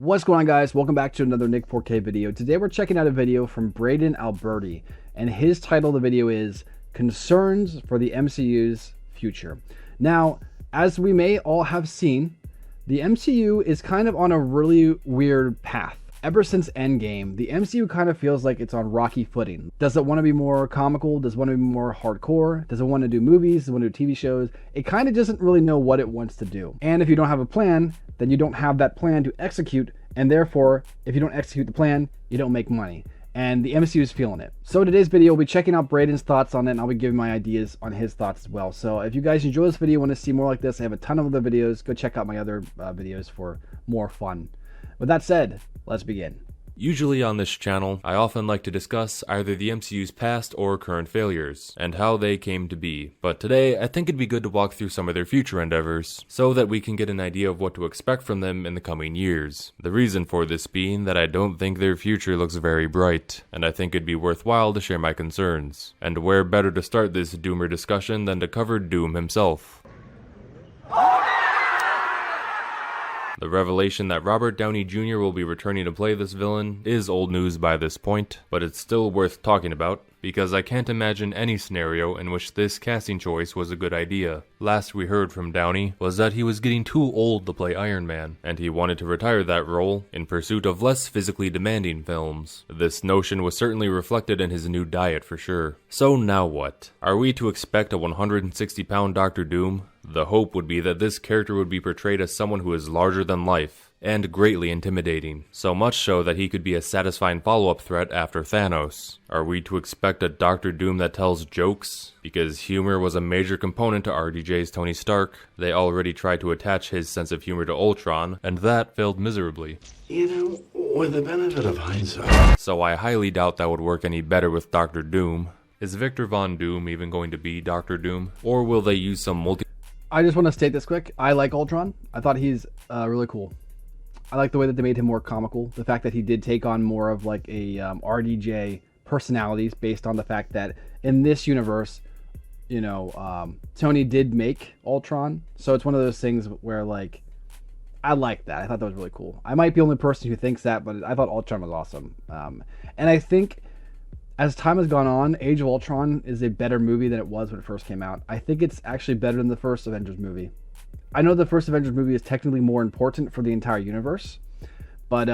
What's going on, guys? Welcome back to another Nick 4K video. Today we're checking out a video from Braden Alberti, and his title of the video is Concerns for the MCU's Future. Now, as we may all have seen, the MCU is kind of on a really weird path. Ever since Endgame, the MCU kind of feels like it's on rocky footing. Does it want to be more comical? Does it want to be more hardcore? Does it want to do movies? Does it want to do TV shows? It kind of doesn't really know what it wants to do. And if you don't have a plan, then you don't have that plan to execute. And therefore, if you don't execute the plan, you don't make money. And the MCU is feeling it. So today's video, we'll be checking out Braden's thoughts on it, and I'll be giving my ideas on his thoughts as well. So if you guys enjoy this video, want to see more like this, I have a ton of other videos. Go check out my other videos for more fun. With that said, let's begin. Usually on this channel, I often like to discuss either the MCU's past or current failures, and how they came to be. But today, I think it'd be good to walk through some of their future endeavors, so that we can get an idea of what to expect from them in the coming years. The reason for this being that I don't think their future looks very bright, and I think it'd be worthwhile to share my concerns. And where better to start this Doomer discussion than to cover Doom himself. The revelation that Robert Downey Jr. will be returning to play this villain is old news by this point, but it's still worth talking about, because I can't imagine any scenario in which this casting choice was a good idea. Last we heard from Downey was that he was getting too old to play Iron Man, and he wanted to retire that role in pursuit of less physically demanding films. This notion was certainly reflected in his new diet for sure. So now what? Are we to expect a 160-pound Dr. Doom? The hope would be that this character would be portrayed as someone who is larger than life, and greatly intimidating, so much so that he could be a satisfying follow-up threat after Thanos. Are we to expect a Dr. Doom that tells jokes? Because humor was a major component to RDJ's Tony Stark. They already tried to attach his sense of humor to Ultron, and that failed miserably. You know, with the benefit of hindsight. So I highly doubt that would work any better with Dr. Doom. Is Victor Von Doom even going to be Dr. Doom? Or will they use some I just want to state this quick. I like Ultron. I thought he's really cool. I like the way that they made him more comical. The fact that he did take on more of like a RDJ personalities based on the fact that in this universe, you know, Tony did make Ultron. So it's one of those things where like, I like that. I thought that was really cool. I might be the only person who thinks that, but I thought Ultron was awesome. And I think as time has gone on, Age of Ultron is a better movie than it was when it first came out. I think it's actually better than the first Avengers movie. I know the first Avengers movie is technically more important for the entire universe, but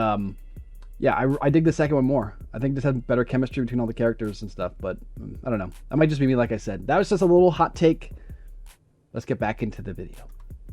yeah, I dig the second one more. I think this had better chemistry between all the characters and stuff, but I don't know. That might just be me, like I said. That was just a little hot take. Let's get back into the video.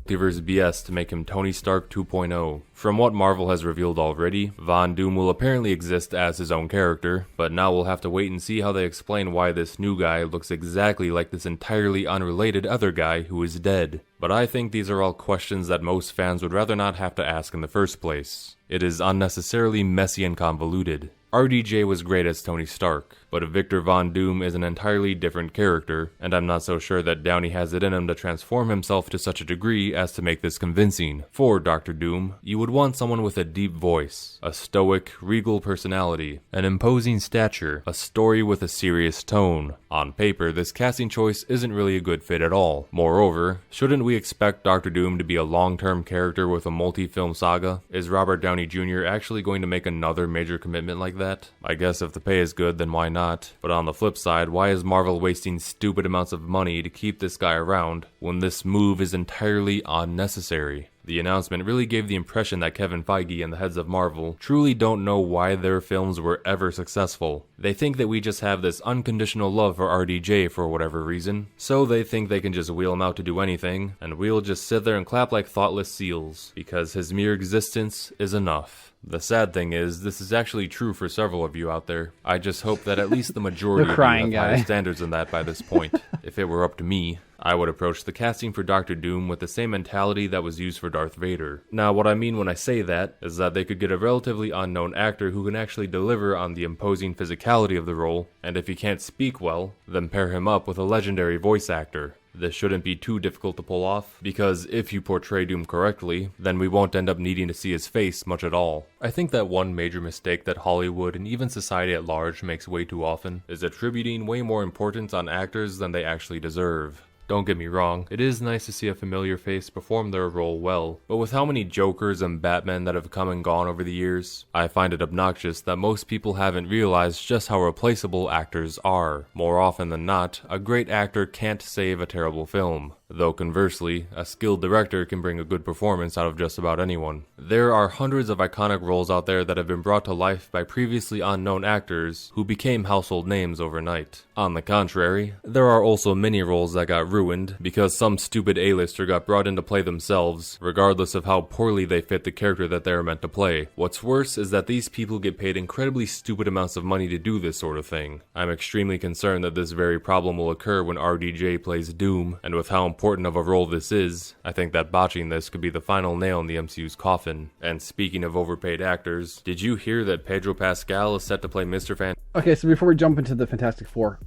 multiverse BS to make him Tony Stark 2.0. From what Marvel has revealed already, Von Doom will apparently exist as his own character, but now we'll have to wait and see how they explain why this new guy looks exactly like this entirely unrelated other guy who is dead. But I think these are all questions that most fans would rather not have to ask in the first place. It is unnecessarily messy and convoluted. RDJ was great as Tony Stark, but Victor Von Doom is an entirely different character, and I'm not so sure that Downey has it in him to transform himself to such a degree as to make this convincing. For Dr. Doom, you would want someone with a deep voice, a stoic, regal personality, an imposing stature, a story with a serious tone. On paper, this casting choice isn't really a good fit at all. Moreover, shouldn't we expect Dr. Doom to be a long-term character with a multi-film saga? Is Robert Downey Jr. actually going to make another major commitment like that? I guess if the pay is good, then why not? But on the flip side, why is Marvel wasting stupid amounts of money to keep this guy around when this move is entirely unnecessary? The announcement really gave the impression that Kevin Feige and the heads of Marvel truly don't know why their films were ever successful. They think that we just have this unconditional love for RDJ for whatever reason, so they think they can just wheel him out to do anything, and we'll just sit there and clap like thoughtless seals, because his mere existence is enough. The sad thing is, this is actually true for several of you out there. I just hope that at least the majority of you have higher standards than that by this point. If it were up to me, I would approach the casting for Dr. Doom with the same mentality that was used for Darth Vader. Now, what I mean when I say that is that they could get a relatively unknown actor who can actually deliver on the imposing physicality of the role, and if he can't speak well, then pair him up with a legendary voice actor. This shouldn't be too difficult to pull off, because if you portray Doom correctly, then we won't end up needing to see his face much at all. I think that one major mistake that Hollywood and even society at large makes way too often is attributing way more importance on actors than they actually deserve. Don't get me wrong, it is nice to see a familiar face perform their role well, but with how many Jokers and Batmen that have come and gone over the years, I find it obnoxious that most people haven't realized just how replaceable actors are. More often than not, a great actor can't save a terrible film. Though conversely, a skilled director can bring a good performance out of just about anyone. There are hundreds of iconic roles out there that have been brought to life by previously unknown actors who became household names overnight. On the contrary, there are also many roles that got ruined because some stupid A-lister got brought in to play themselves, regardless of how poorly they fit the character that they are meant to play. What's worse is that these people get paid incredibly stupid amounts of money to do this sort of thing. I'm extremely concerned that this very problem will occur when RDJ plays Doom, and with how important of a role this is, I think that botching this could be the final nail in the MCU's coffin. And speaking of overpaid actors, did you hear that Pedro Pascal is set to play Mr. Fantastic? Okay, so before we jump into the Fantastic Four,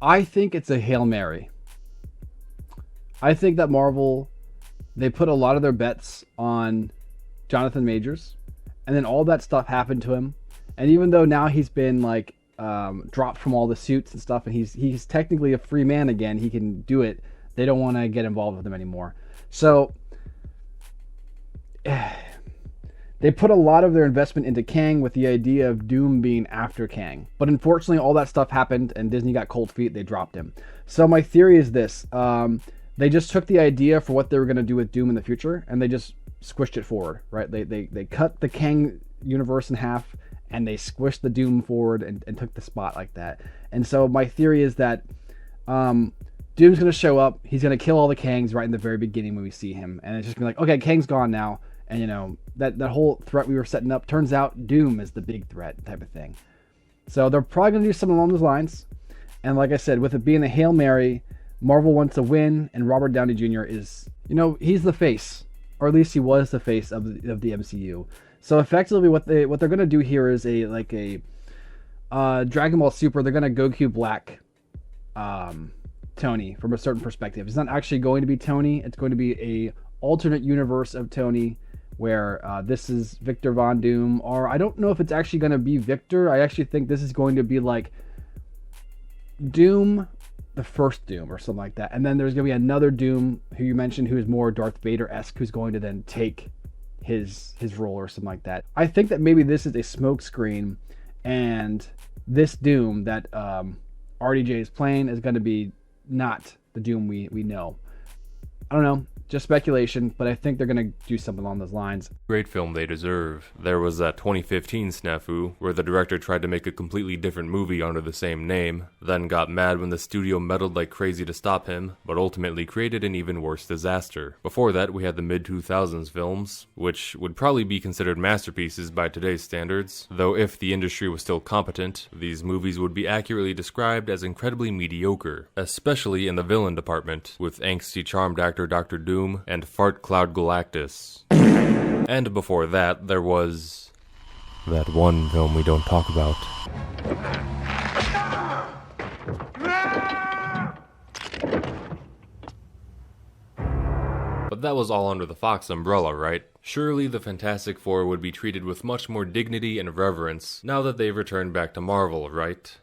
I think it's a Hail Mary. I think that Marvel, they put a lot of their bets on Jonathan Majors, and then all that stuff happened to him. And even though now he's been like dropped from all the suits and stuff, and he's technically a free man again, he can do it. They don't want to get involved with him anymore. So they put a lot of their investment into Kang with the idea of Doom being after Kang. But unfortunately, all that stuff happened and Disney got cold feet. They dropped him. So my theory is this. They just took the idea for what they were going to do with Doom in the future and they just squished it forward, right? They cut the Kang universe in half and they squished the Doom forward and took the spot like that. And so my theory is that Doom's going to show up. He's going to kill all the Kangs right in the very beginning when we see him. And it's just going to be like, okay, Kang's gone now. And, you know, that whole threat we were setting up, turns out Doom is the big threat type of thing. So they're probably going to do something along those lines. And like I said, with it being a Hail Mary, Marvel wants to win. And Robert Downey Jr. is, you know, he's the face. Or at least he was the face of the MCU. So effectively what they're going to do here is a Dragon Ball Super. They're going to Goku Black Tony from a certain perspective. It's not actually going to be Tony. It's going to be a alternate universe of Tony where this is Victor Von Doom, or I don't know if it's actually going to be Victor. I actually think this is going to be like Doom, the first Doom or something like that. And then there's going to be another Doom who you mentioned who is more Darth Vader-esque, who's going to then take his role or something like that. I think that maybe this is a smokescreen and this Doom that RDJ is playing is going to be not the Doom we know. I don't know, just speculation, but I think they're going to do something along those lines. Great film they deserve. There was that 2015 snafu where the director tried to make a completely different movie under the same name, then got mad when the studio meddled like crazy to stop him, but ultimately created an even worse disaster. Before that, we had the mid-2000s films, which would probably be considered masterpieces by today's standards, though if the industry was still competent, these movies would be accurately described as incredibly mediocre, especially in the villain department, with angsty charmed actor Dr. Doom and Fart Cloud Galactus. And before that, there was that one film we don't talk about. But that was all under the Fox umbrella, right? Surely the Fantastic Four would be treated with much more dignity and reverence now that they've returned back to Marvel, right?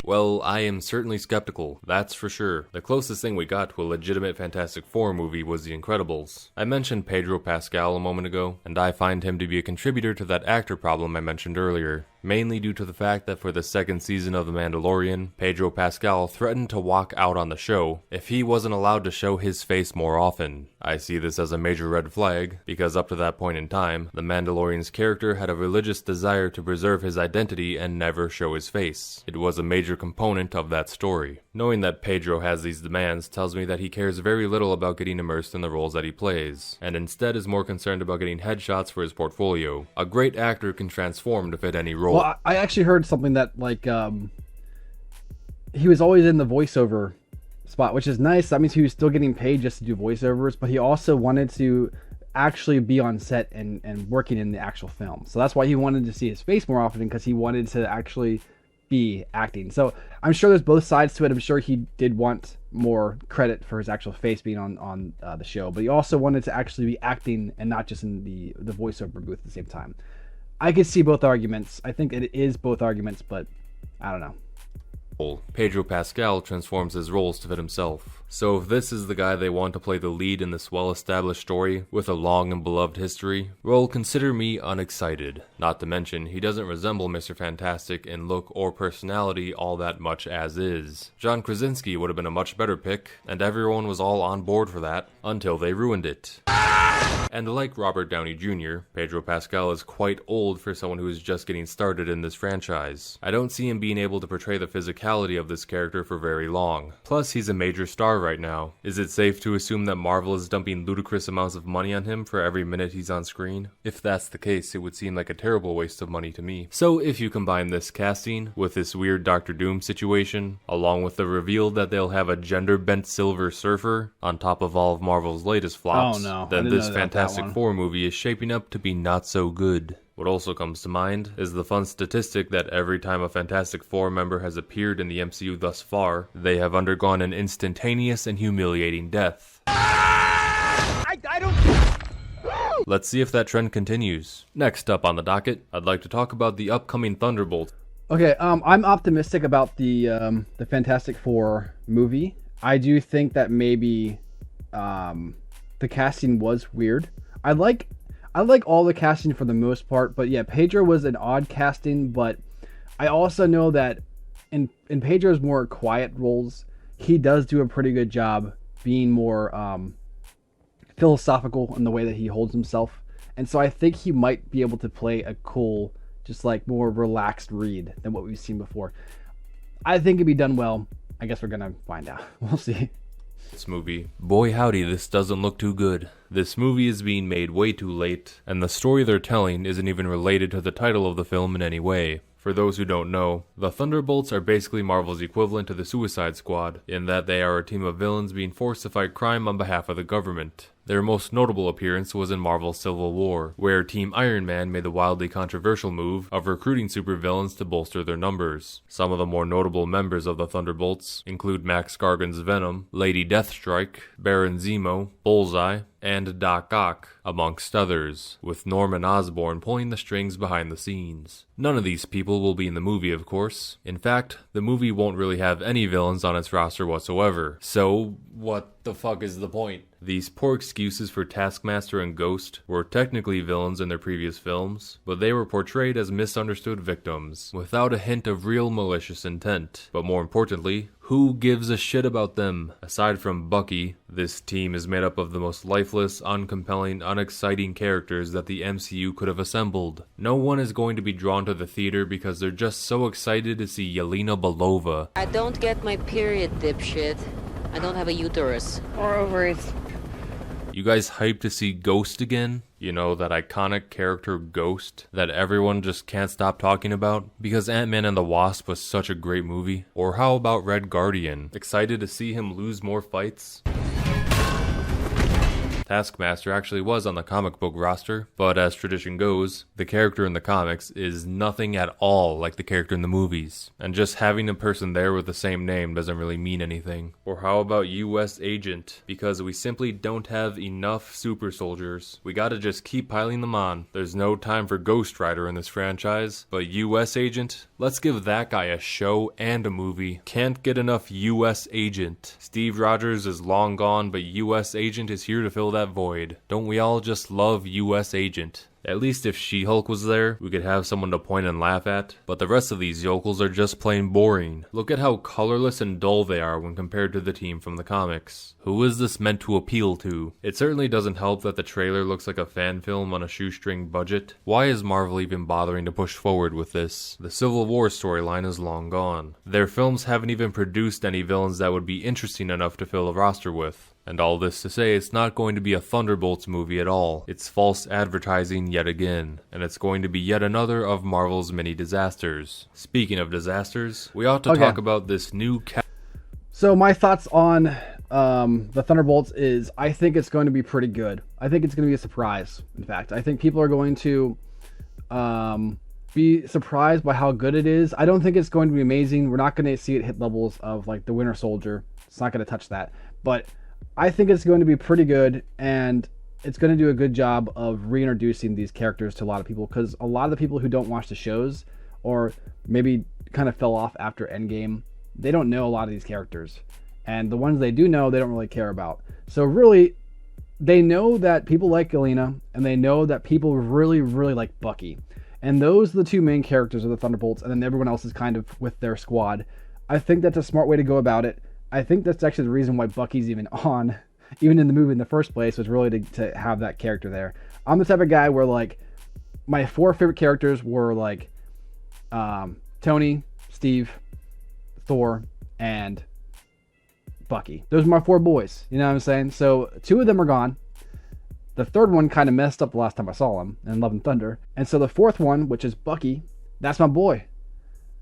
Well, I am certainly skeptical, that's for sure. The closest thing we got to a legitimate Fantastic Four movie was The Incredibles. I mentioned Pedro Pascal a moment ago, and I find him to be a contributor to that actor problem I mentioned earlier. Mainly due to the fact that for the second season of The Mandalorian, Pedro Pascal threatened to walk out on the show if he wasn't allowed to show his face more often. I see this as a major red flag, because up to that point in time, the Mandalorian's character had a religious desire to preserve his identity and never show his face. It was a major component of that story. Knowing that Pedro has these demands tells me that he cares very little about getting immersed in the roles that he plays, and instead is more concerned about getting headshots for his portfolio. A great actor can transform to fit any role. Well, I actually heard something that he was always in the voiceover spot, which is nice. That means he was still getting paid just to do voiceovers, but he also wanted to actually be on set and working in the actual film. So that's why he wanted to see his face more often, because he wanted to actually be acting. So I'm sure there's both sides to it. I'm sure he did want more credit for his actual face being on the show, but he also wanted to actually be acting and not just in the voiceover booth at the same time. I could see both arguments. I think it is both arguments, but I don't know. Pedro Pascal transforms his roles to fit himself. So if this is the guy they want to play the lead in this well-established story with a long and beloved history, well, consider me unexcited. Not to mention, he doesn't resemble Mr. Fantastic in look or personality all that much as is. John Krasinski would have been a much better pick, and everyone was all on board for that, until they ruined it. And like Robert Downey Jr., Pedro Pascal is quite old for someone who is just getting started in this franchise. I don't see him being able to portray the physicality of this character for very long. Plus, he's a major star right now. Is it safe to assume that Marvel is dumping ludicrous amounts of money on him for every minute he's on screen? If that's the case, it would seem like a terrible waste of money to me. So if you combine this casting with this weird Doctor Doom situation, along with the reveal that they'll have a gender-bent Silver Surfer on top of all of Marvel's latest flops, then this Fantastic Four movie is shaping up to be not so good. What also comes to mind is the fun statistic that every time a Fantastic Four member has appeared in the MCU thus far, they have undergone an instantaneous and humiliating death. Let's see if that trend continues. Next up on the docket, I'd like to talk about the upcoming Thunderbolts. Okay, I'm optimistic about the Fantastic Four movie. I do think that maybe the casting was weird. I like all the casting for the most part, but yeah, Pedro was an odd casting, but I also know that in Pedro's more quiet roles, he does do a pretty good job being more philosophical in the way that he holds himself. And so I think he might be able to play a cool, just like more relaxed Reed than what we've seen before. I think it'd be done well. I guess we're gonna find out. We'll see. This movie. Boy howdy, this doesn't look too good. This movie is being made way too late, and the story they're telling isn't even related to the title of the film in any way. For those who don't know, the Thunderbolts are basically Marvel's equivalent to the Suicide Squad, in that they are a team of villains being forced to fight crime on behalf of the government. Their most notable appearance was in Marvel's Civil War, where Team Iron Man made the wildly controversial move of recruiting supervillains to bolster their numbers. Some of the more notable members of the Thunderbolts include Max Gargan's Venom, Lady Deathstrike, Baron Zemo, Bullseye, and Doc Ock, amongst others, with Norman Osborn pulling the strings behind the scenes. None of these people will be in the movie, of course. In fact, the movie won't really have any villains on its roster whatsoever. So, what the fuck is the point? These poor excuses for Taskmaster and Ghost were technically villains in their previous films, but they were portrayed as misunderstood victims, without a hint of real malicious intent. But more importantly, who gives a shit about them? Aside from Bucky, this team is made up of the most lifeless, uncompelling, unexciting characters that the MCU could have assembled. No one is going to be drawn to the theater because they're just so excited to see Yelena Belova. I don't get my period, dipshit. I don't have a uterus. Or ovaries. You guys hyped to see Ghost again? You know, that iconic character Ghost that everyone just can't stop talking about? Because Ant-Man and the Wasp was such a great movie? Or how about Red Guardian? Excited to see him lose more fights? Taskmaster actually was on the comic book roster, but as tradition goes, the character in the comics is nothing at all like the character in the movies, and just having a person there with the same name doesn't really mean anything. Or how about US Agent? Because we simply don't have enough super soldiers. We gotta just keep piling them on. There's no time for Ghost Rider in this franchise, but US Agent? Let's give that guy a show and a movie. Can't get enough US Agent. Steve Rogers is long gone, but US Agent is here to fill that void. Don't we all just love US Agent? At least if She-Hulk was there, we could have someone to point and laugh at, but the rest of these yokels are just plain boring. Look at how colorless and dull they are when compared to the team from the comics. Who is this meant to appeal to? It certainly doesn't help that the trailer looks like a fan film on a shoestring budget. Why is Marvel even bothering to push forward with this? The Civil War storyline is long gone. Their films haven't even produced any villains that would be interesting enough to fill a roster with. And all this to say, it's not going to be a Thunderbolts movie at all. It's false advertising yet again. And it's going to be yet another of Marvel's many disasters. Speaking of disasters, we ought to talk about this new So my thoughts on the Thunderbolts is I think it's going to be pretty good. I think it's going to be a surprise, in fact. I think people are going to be surprised by how good it is. I don't think it's going to be amazing. We're not going to see it hit levels of like the Winter Soldier. It's not going to touch that. But I think it's going to be pretty good, and it's going to do a good job of reintroducing these characters to a lot of people, because a lot of the people who don't watch the shows or maybe kind of fell off after Endgame they don't know a lot of these characters. And the ones they do know, they don't really care about. So really, they know that people like Galena, and they know that people really, really like Bucky. And those are the two main characters of the Thunderbolts, and then everyone else is kind of with their squad. I think that's a smart way to go about it. I think that's actually the reason why Bucky's even in the movie in the first place, was really to have that character there. I'm the type of guy where, like, my 4 favorite characters were, like, Tony, Steve, Thor, and Bucky. Those are my 4 boys. You know what I'm saying? So 2 of them are gone. The third one kind of messed up the last time I saw him in Love and Thunder. And so the 4th one, which is Bucky, that's my boy.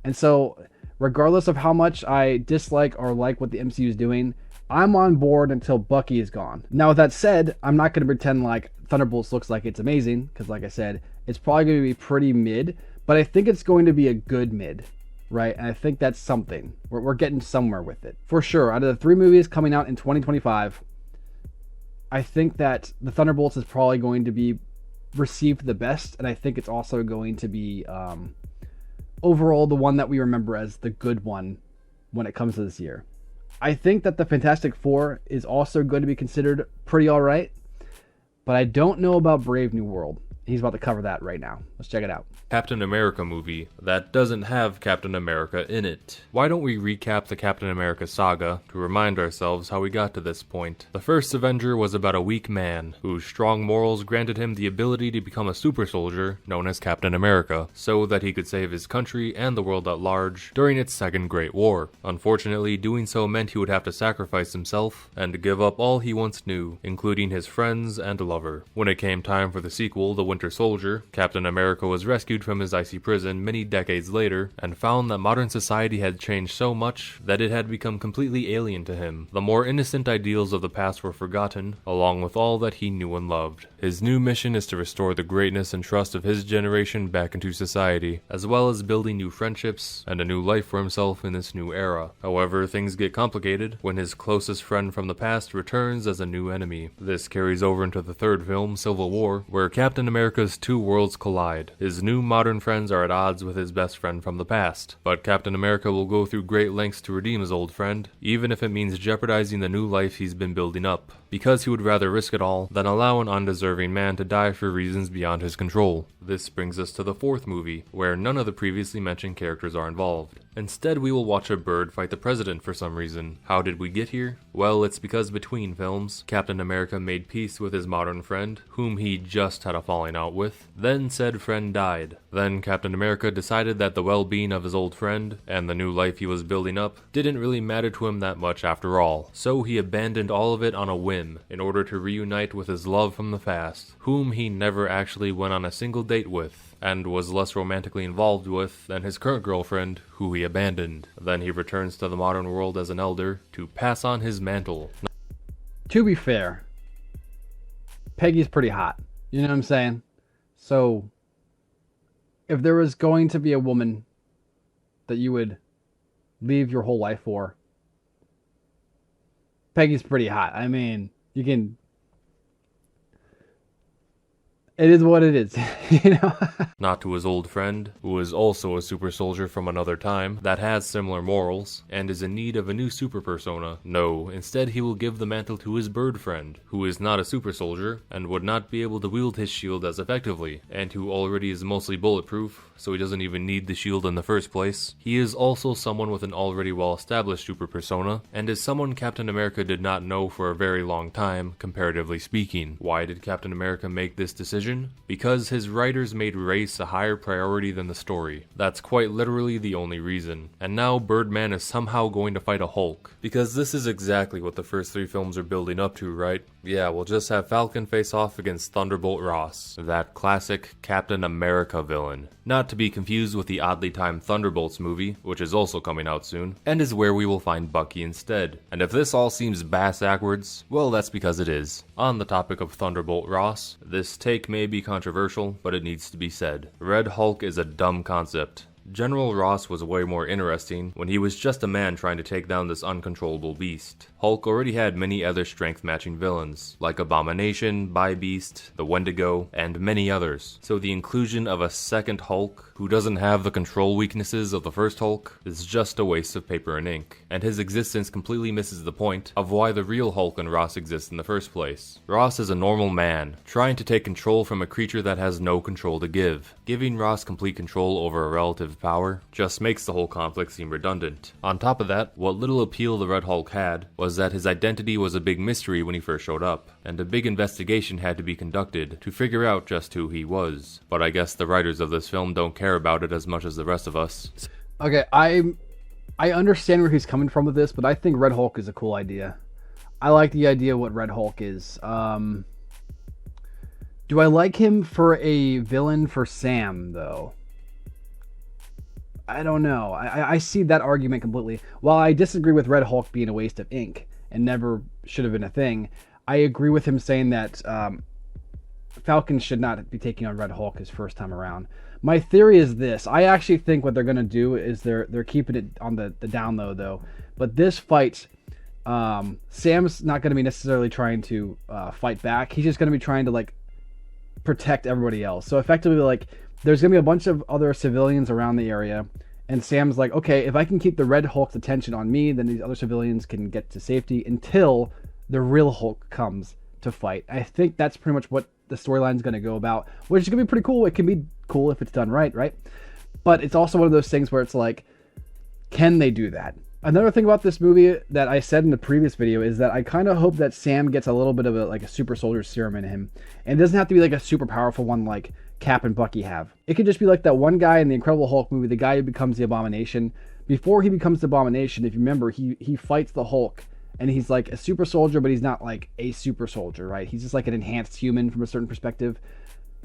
And so regardless of how much I dislike or like what the MCU is doing, I'm on board until Bucky is gone. Now, with that said, I'm not going to pretend like Thunderbolts looks like it's amazing, because like I said, it's probably going to be pretty mid, but I think it's going to be a good mid, right? And I think that's something. We're getting somewhere with it. For sure, out of the 3 movies coming out in 2025, I think that the Thunderbolts is probably going to be received the best, and I think it's also going to be overall the one that we remember as the good one when it comes to this year. I think that the Fantastic Four is also going to be considered pretty alright, but I don't know about Brave New World. He's about to cover that right now. Let's check it out. Captain America movie that doesn't have Captain America in it. Why don't we recap the Captain America saga to remind ourselves how we got to this point? The first Avenger was about a weak man whose strong morals granted him the ability to become a super soldier known as Captain America, so that he could save his country and the world at large during its Second Great War. Unfortunately, doing so meant he would have to sacrifice himself and give up all he once knew, including his friends and lover. When it came time for the sequel, The Winter Soldier, Captain America was rescued from his icy prison many decades later and found that modern society had changed so much that it had become completely alien to him. The more innocent ideals of the past were forgotten, along with all that he knew and loved. His new mission is to restore the greatness and trust of his generation back into society, as well as building new friendships and a new life for himself in this new era. However, things get complicated when his closest friend from the past returns as a new enemy. This carries over into the third film, Civil War, where Captain America's 2 worlds collide. His new modern friends are at odds with his best friend from the past, but Captain America will go through great lengths to redeem his old friend, even if it means jeopardizing the new life he's been building up, because he would rather risk it all than allow an undeserving man to die for reasons beyond his control. This brings us to the 4th movie, where none of the previously mentioned characters are involved. Instead, we will watch a bird fight the president for some reason. How did we get here? Well, it's because between films, Captain America made peace with his modern friend, whom he just had a falling out with. Then said friend died. Then Captain America decided that the well-being of his old friend, and the new life he was building up, didn't really matter to him that much after all. So he abandoned all of it on a whim, in order to reunite with his love from the past, whom he never actually went on a single date with, and was less romantically involved with than his current girlfriend, who he abandoned. Then he returns to the modern world as an elder to pass on his mantle. To be fair, Peggy's pretty hot. You know what I'm saying? So, if there was going to be a woman that you would leave your whole life for, Peggy's pretty hot. I mean, you can... It is what it is, you know? Not to his old friend, who is also a super soldier from another time that has similar morals and is in need of a new super persona. No, instead he will give the mantle to his bird friend, who is not a super soldier and would not be able to wield his shield as effectively, and who already is mostly bulletproof, so he doesn't even need the shield in the first place. He is also someone with an already well-established super persona, and is someone Captain America did not know for a very long time, comparatively speaking. Why did Captain America make this decision? Because his writers made race a higher priority than the story. That's quite literally the only reason. And now Birdman is somehow going to fight a Hulk. Because this is exactly what the first 3 films are building up to, right? Yeah, we'll just have Falcon face off against Thunderbolt Ross, that classic Captain America villain. Not to be confused with the oddly timed Thunderbolts movie, which is also coming out soon, and is where we will find Bucky instead. And if this all seems bass-ackwards, well, that's because it is. On the topic of Thunderbolt Ross, this take may be controversial, but it needs to be said. Red Hulk is a dumb concept. General Ross was way more interesting when he was just a man trying to take down this uncontrollable beast. Hulk already had many other strength-matching villains, like Abomination, Bi-Beast, the Wendigo, and many others. So the inclusion of a second Hulk, who doesn't have the control weaknesses of the first Hulk, is just a waste of paper and ink. And his existence completely misses the point of why the real Hulk and Ross exist in the first place. Ross is a normal man, trying to take control from a creature that has no control to give. Giving Ross complete control over a relative power just makes the whole conflict seem redundant. On top of that, what little appeal the Red Hulk had was that his identity was a big mystery when he first showed up, and a big investigation had to be conducted to figure out just who he was. But I guess the writers of this film don't care about it as much as the rest of us. Okay, I understand where he's coming from with this, but I think Red Hulk is a cool idea. I like the idea of what Red Hulk is. Do I like him for a villain for Sam, though? I don't know. I see that argument completely. While I disagree with Red Hulk being a waste of ink and never should have been a thing, I agree with him saying that Falcon should not be taking on Red Hulk his first time around. My theory is this. I actually think what they're going to do is they're keeping it on the down low, though. But this fight, Sam's not going to be necessarily trying to fight back. He's just going to be trying to, like, protect everybody else. So effectively, like, there's going to be a bunch of other civilians around the area, and Sam's like, okay, if I can keep the Red Hulk's attention on me, then these other civilians can get to safety until the real Hulk comes to fight. I think that's pretty much what the storyline's going to go about, which is going to be pretty cool. It can be cool if it's done right? But it's also one of those things where it's like, can they do that? Another thing about this movie that I said in the previous video is that I kind of hope that Sam gets a little bit of a super soldier serum in him. And it doesn't have to be like a super powerful one like Cap and Bucky have. It could just be like that one guy in the Incredible Hulk movie, the guy who becomes the Abomination. Before he becomes the Abomination, if you remember, he fights the Hulk. And he's like a super soldier, but he's not like a super soldier, right? He's just like an enhanced human from a certain perspective.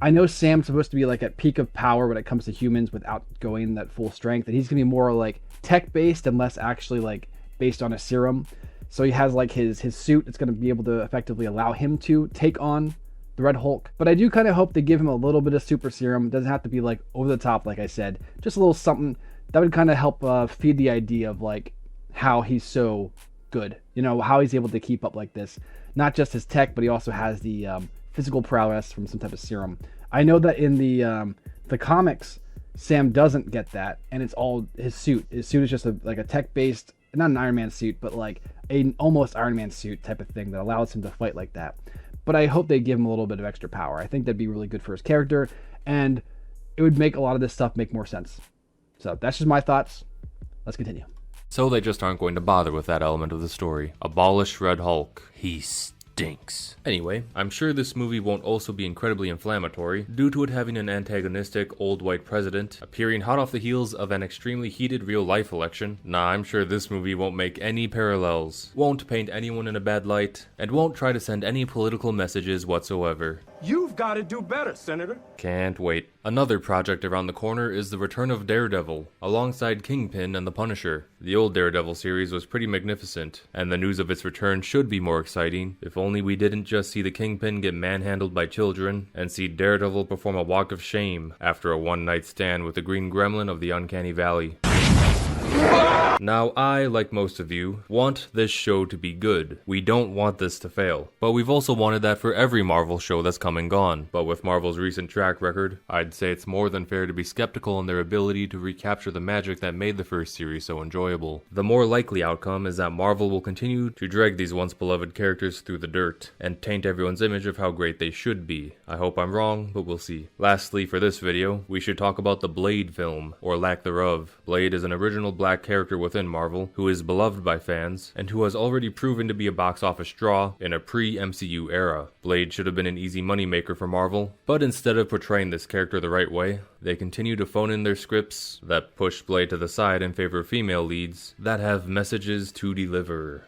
I know Sam's supposed to be like at peak of power when it comes to humans without going that full strength. And he's going to be more like tech-based and less actually like based on a serum. So he has like his suit. It's going to be able to effectively allow him to take on the Red Hulk. But I do kind of hope they give him a little bit of super serum. It doesn't have to be like over the top, like I said. Just a little something that would kind of help feed the idea of like how he's so good. You know, how he's able to keep up like this. Not just his tech, but he also has the physical prowess from some type of serum. I know that in the comics, Sam doesn't get that, and it's all his suit. His suit is just like a tech-based, not an Iron Man suit, but like a almost Iron Man suit type of thing that allows him to fight like that. But I hope they give him a little bit of extra power. I think that'd be really good for his character, and it would make a lot of this stuff make more sense. So that's just my thoughts. Let's continue. So they just aren't going to bother with that element of the story. Abolish Red Hulk. He stinks. Anyway, I'm sure this movie won't also be incredibly inflammatory due to it having an antagonistic old white president appearing hot off the heels of an extremely heated real-life election. Nah, I'm sure this movie won't make any parallels, won't paint anyone in a bad light, and won't try to send any political messages whatsoever. You've got to do better, Senator. Can't wait. Another project around the corner is the return of Daredevil, alongside Kingpin and the Punisher. The old Daredevil series was pretty magnificent, and the news of its return should be more exciting, if only we didn't just see the Kingpin get manhandled by children, and see Daredevil perform a walk of shame after a one-night stand with the Green Gremlin of the Uncanny Valley. Now, I, like most of you, want this show to be good. We don't want this to fail. But we've also wanted that for every Marvel show that's come and gone. But with Marvel's recent track record, I'd say it's more than fair to be skeptical in their ability to recapture the magic that made the first series so enjoyable. The more likely outcome is that Marvel will continue to drag these once beloved characters through the dirt, and taint everyone's image of how great they should be. I hope I'm wrong, but we'll see. Lastly, for this video, we should talk about the Blade film, or lack thereof. Blade is an original black character within Marvel, who is beloved by fans, and who has already proven to be a box office draw in a pre-MCU era. Blade should have been an easy moneymaker for Marvel, but instead of portraying this character the right way, they continue to phone in their scripts that push Blade to the side in favor of female leads that have messages to deliver.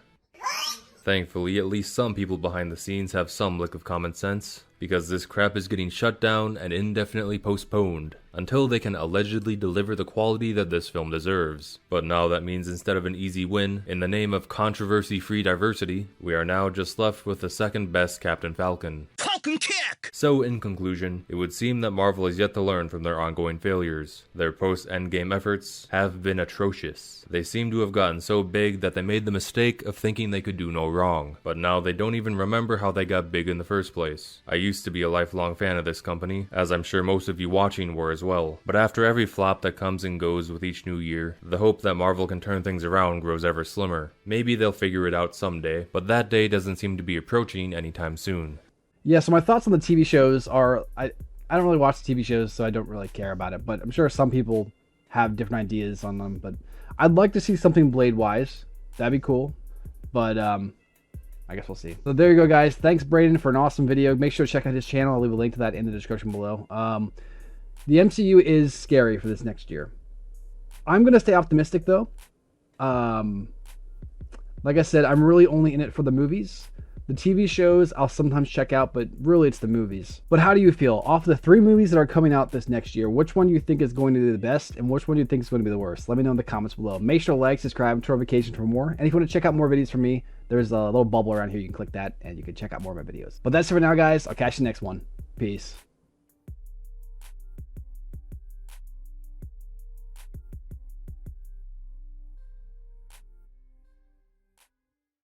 Thankfully, at least some people behind the scenes have some lick of common sense, because this crap is getting shut down and indefinitely postponed until they can allegedly deliver the quality that this film deserves. But now that means instead of an easy win, in the name of controversy-free diversity, we are now just left with the second best Captain Falcon. Falcon kick! So in conclusion, it would seem that Marvel has yet to learn from their ongoing failures. Their post-Endgame efforts have been atrocious. They seem to have gotten so big that they made the mistake of thinking they could do no wrong, but now they don't even remember how they got big in the first place. I used to be a lifelong fan of this company, as I'm sure most of you watching were as well, but after every flop that comes and goes with each new year, the hope that Marvel can turn things around grows ever slimmer. Maybe they'll figure it out someday, but that day doesn't seem to be approaching anytime soon. Yeah, so my thoughts on the TV shows are, I don't really watch TV shows, so I don't really care about it, but I'm sure some people have different ideas on them, but I'd like to see something Blade-wise. That'd be cool, but I guess we'll see. So there you go, guys. Thanks, Braden, for an awesome video. Make sure to check out his channel. I'll leave a link to that in the description below. The MCU is scary for this next year. I'm going to stay optimistic, though. Like I said, I'm really only in it for the movies. The TV shows I'll sometimes check out, but really it's the movies. But how do you feel? Off the 3 movies that are coming out this next year, which one do you think is going to be the best, and which one do you think is going to be the worst? Let me know in the comments below. Make sure to like, subscribe, and turn on notifications for more. And if you want to check out more videos from me, there's a little bubble around here. You can click that, and you can check out more of my videos. But that's it for now, guys. I'll catch you next one. Peace.